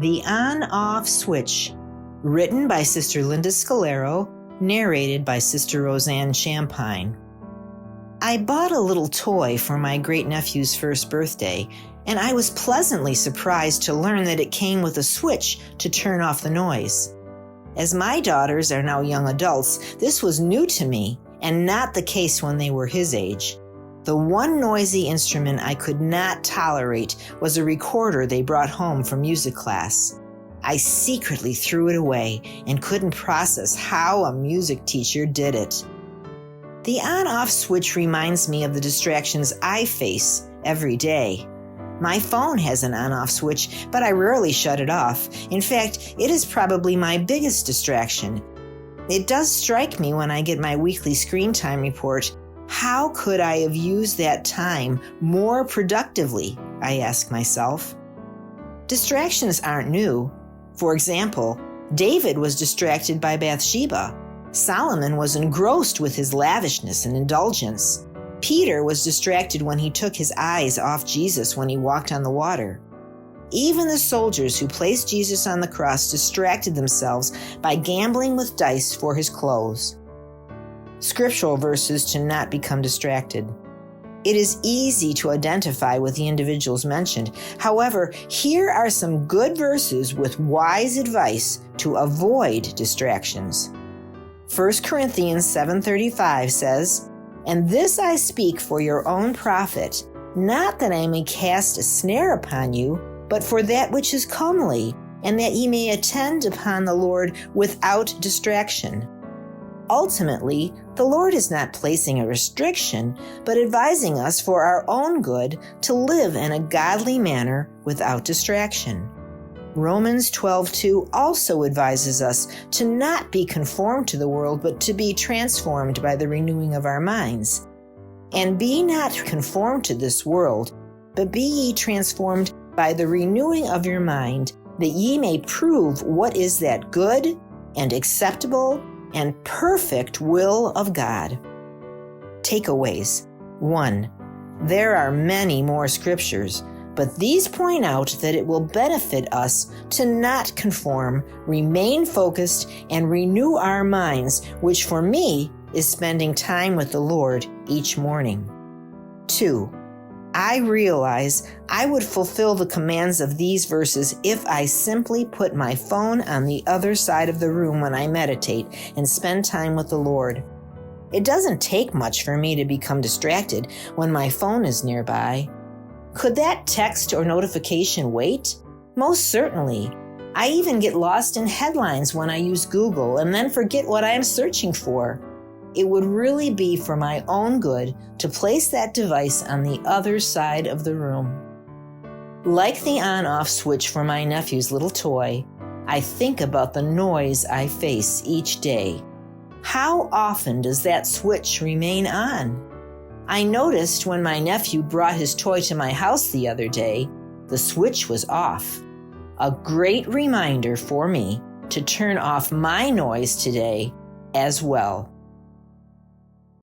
The On-Off Switch, written by Sister Linda Scalero, narrated by Sister Roseanne Champagne. I bought a little toy for my great-nephew's first birthday, and I was pleasantly surprised to learn that it came with a switch to turn off the noise. As my daughters are now young adults, this was new to me, and not the case when they were his age. The one noisy instrument I could not tolerate was a recorder they brought home from music class. I secretly threw it away and couldn't process how a music teacher did it. The on-off switch reminds me of the distractions I face every day. My phone has an on-off switch, but I rarely shut it off. In fact, it is probably my biggest distraction. It does strike me when I get my weekly screen time report. How could I have used that time more productively, I ask myself. Distractions aren't new. For example, David was distracted by Bathsheba. Solomon was engrossed with his lavishness and indulgence. Peter was distracted when he took his eyes off Jesus when he walked on the water. Even the soldiers who placed Jesus on the cross distracted themselves by gambling with dice for his clothes. Scriptural verses to not become distracted. It is easy to identify with the individuals mentioned. However, here are some good verses with wise advice to avoid distractions. 1 Corinthians 7:35 says, "And this I speak for your own profit, not that I may cast a snare upon you, but for that which is comely, and that ye may attend upon the Lord without distraction." Ultimately, the Lord is not placing a restriction, but advising us for our own good to live in a godly manner without distraction. Romans 12:2 also advises us to not be conformed to the world, but to be transformed by the renewing of our minds. And be not conformed to this world, but be ye transformed by the renewing of your mind, that ye may prove what is that good and acceptable and perfect will of God. Takeaways. 1. There are many more scriptures, but these point out that it will benefit us to not conform, remain focused, and renew our minds, which for me is spending time with the Lord each morning. 2. I realize I would fulfill the commands of these verses if I simply put my phone on the other side of the room when I meditate and spend time with the Lord. It doesn't take much for me to become distracted when my phone is nearby. Could that text or notification wait? Most certainly. I even get lost in headlines when I use Google and then forget what I am searching for. It would really be for my own good to place that device on the other side of the room. Like the on-off switch for my nephew's little toy, I think about the noise I face each day. How often does that switch remain on? I noticed when my nephew brought his toy to my house the other day, the switch was off. A great reminder for me to turn off my noise today as well.